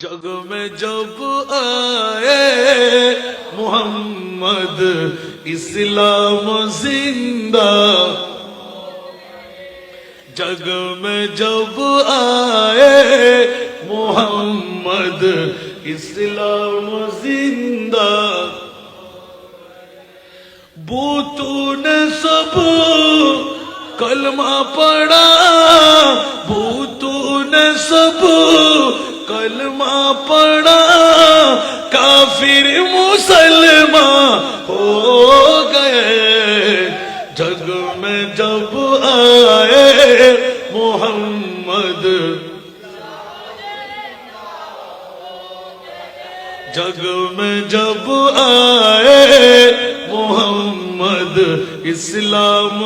जग में जब आए मोहम्मद इस्लाम जिंदा। जग में जब आए मोहम्मद इस्लाम जिंदा। बूतू ने सब कलमा पढ़ा, बूतू ने सब कलमा पढ़ा, काफिर मुसलमान हो गए। जग में जब आए मोहम्मद, जग में जब आए मोहम्मद इस्लाम